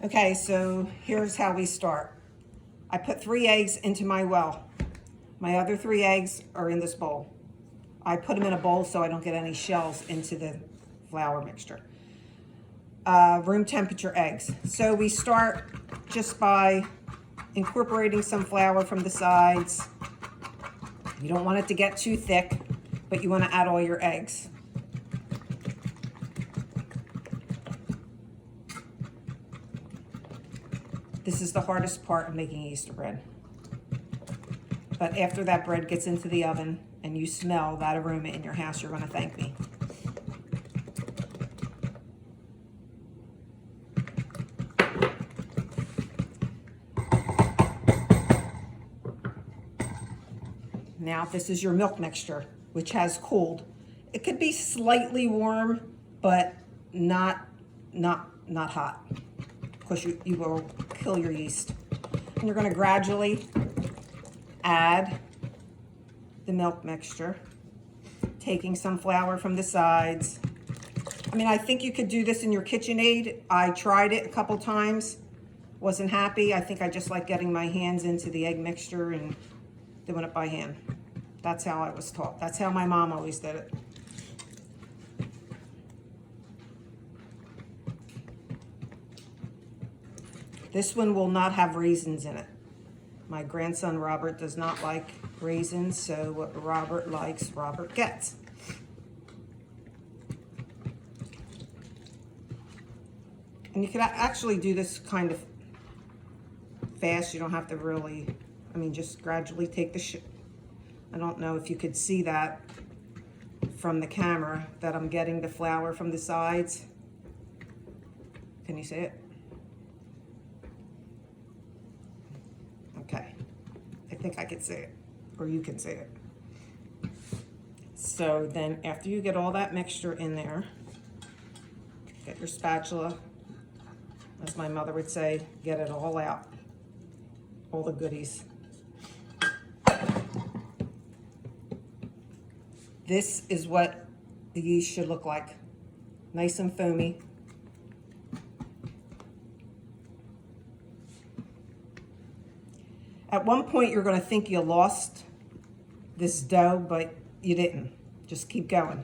Okay, so here's how we start. I put 3 eggs into my well. My other 3 eggs are in this bowl. I put them in a bowl so I don't get any shells into the flour mixture. Room temperature eggs. So we start just by incorporating some flour from the sides. You don't want it to get too thick, but you want to add all your eggs. This is the hardest part of making Easter bread. But after that bread gets into the oven and you smell that aroma in your house, you're going to thank me. Now this is your milk mixture, which has cooled. It could be slightly warm, but not hot, because you will kill your yeast. And you're going to gradually add the milk mixture, taking some flour from the sides. I mean, I think you could do this in your KitchenAid. I tried it a couple times, wasn't happy. I think I just like getting my hands into the egg mixture and doing it by hand. That's how I was taught. That's how my mom always did it. This one will not have raisins in it. My grandson Robert does not like raisins, so what Robert likes, Robert gets. And you can actually do this kind of fast. You don't have to really, I mean, just gradually take the I don't know if you could see that from the camera, that I'm getting the flour from the sides. Can you see it? Okay, I think I can see it, or you can see it. So then after you get all that mixture in there, get your spatula, as my mother would say, get it all out, all the goodies. This is what the yeast should look like, nice and foamy. At one point, you're going to think you lost this dough, but you didn't. Just keep going.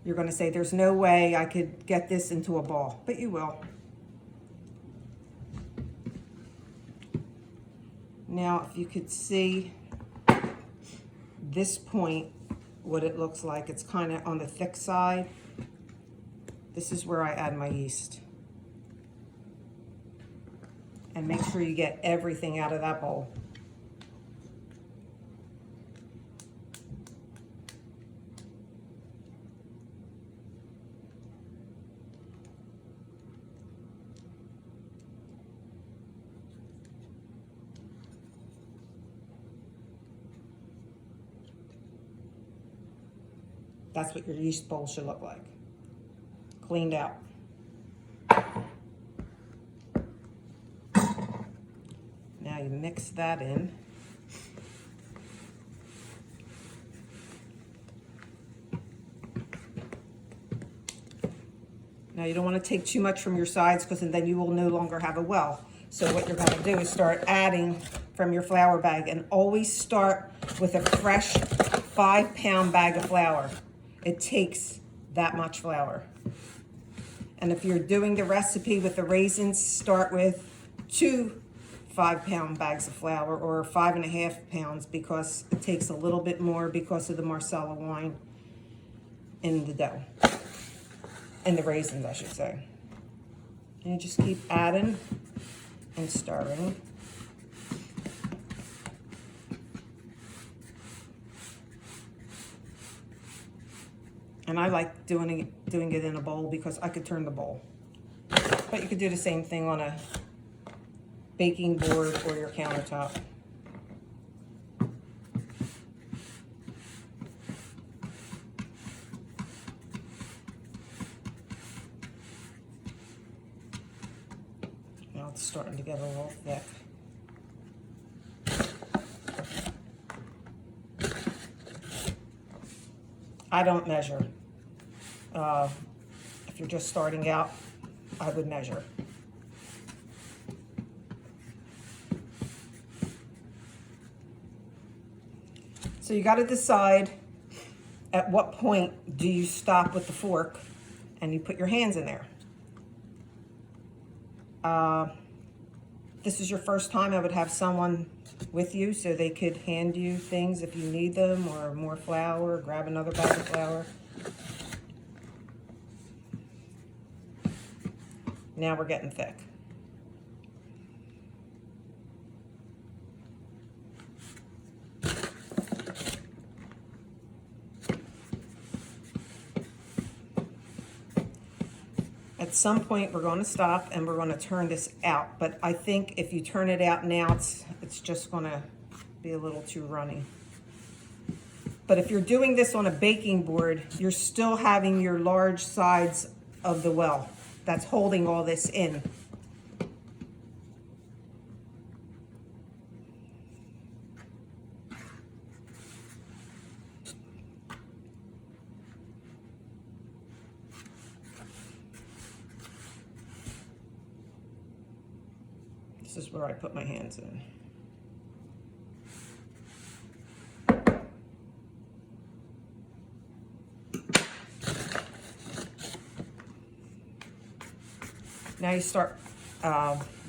You're going to say, there's no way I could get this into a ball, but you will. Now, if you could see this point, what it looks like, it's kind of on the thick side. This is where I add my yeast. And make sure you get everything out of that bowl. That's what your yeast bowl should look like. Cleaned out. Now you mix that in. Now you don't want to take too much from your sides, because then you will no longer have a well. So what you're going to do is start adding from your flour bag, and always start with a fresh 5-pound bag of flour. It takes that much flour. And if you're doing the recipe with the raisins, start with 2 5-pound bags of flour, or 5.5 pounds, because it takes a little bit more because of the Marsala wine in the dough, in the raisins, I should say. And you just keep adding and stirring. And I like doing it in a bowl, because I could turn the bowl. But you could do the same thing on a baking board or your countertop. Now it's starting to get a little thick. I don't measure. If you're just starting out, I would measure. So you got to decide at what point do you stop with the fork and you put your hands in there. This is your first time, I would have someone with you so they could hand you things if you need them, or more flour, grab another bag of flour. Now we're getting thick. At some point, we're going to stop and we're going to turn this out. But I think if you turn it out now, it's just going to be a little too runny. But if you're doing this on a baking board, you're still having your large sides of the well that's holding all this in. This is where I put my hands in. Now you start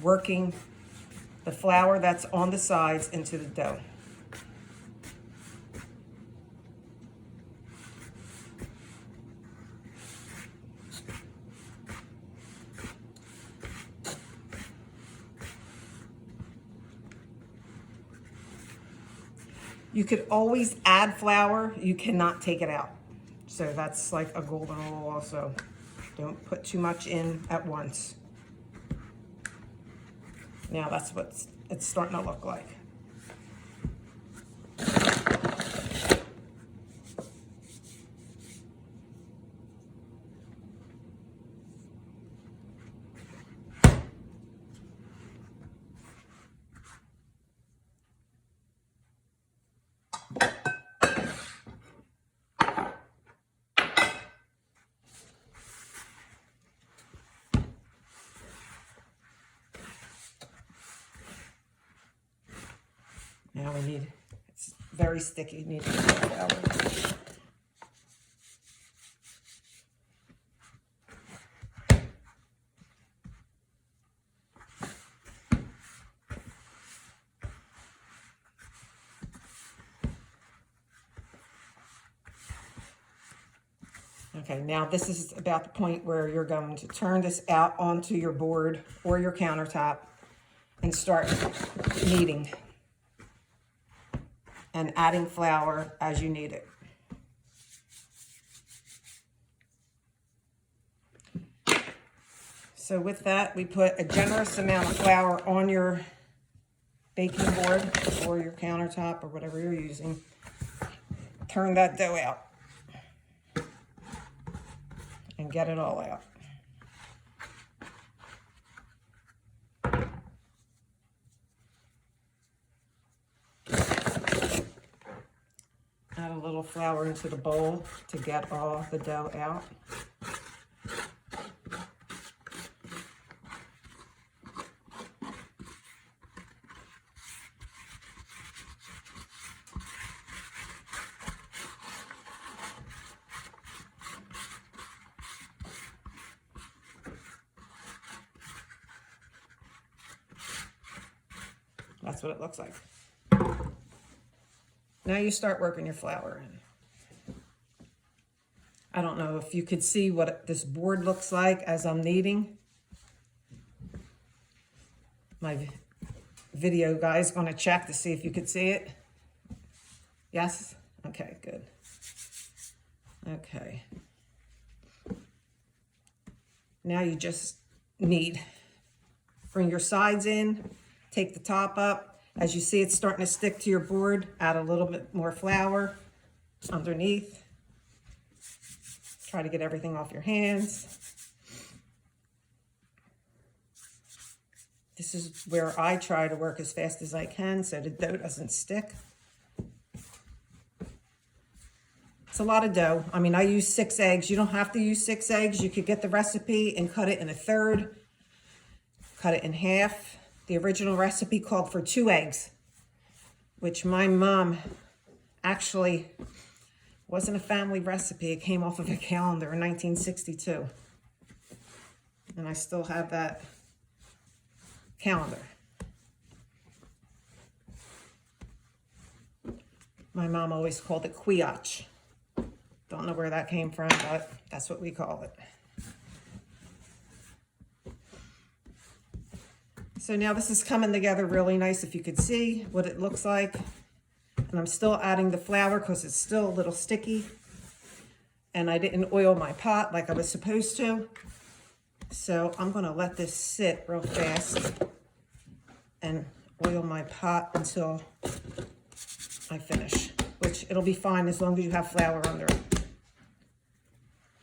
working the flour that's on the sides into the dough. You could always add flour, you cannot take it out. So that's like a golden rule also. Don't put too much in at once. Now that's what it's starting to look like. Now we need, it's very sticky, you need to put flour. Okay, now this is about the point where you're going to turn this out onto your board or your countertop and start kneading and adding flour as you need it. So with that, we put a generous amount of flour on your baking board or your countertop or whatever you're using. Turn that dough out and get it all out. Add a little flour into the bowl to get all the dough out. That's what it looks like. Now you start working your flour in. I don't know if you could see what this board looks like as I'm kneading. My video guy is going to check to see if you could see it. Yes? Okay, good. Okay. Now you just knead. Bring your sides in, take the top up. As you see, it's starting to stick to your board. Add a little bit more flour underneath. Try to get everything off your hands. This is where I try to work as fast as I can so the dough doesn't stick. It's a lot of dough. I mean, I use 6 eggs. You don't have to use 6 eggs. You could get the recipe and cut it in a third, cut it in half. The original recipe called for 2 eggs, which my mom actually wasn't a family recipe. It came off of a calendar in 1962. And I still have that calendar. My mom always called it quiche. Don't know where that came from, but that's what we call it. So now this is coming together really nice, if you could see what it looks like. And I'm still adding the flour because it's still a little sticky. And I didn't oil my pot like I was supposed to. So I'm going to let this sit real fast and oil my pot until I finish, which it'll be fine as long as you have flour under it.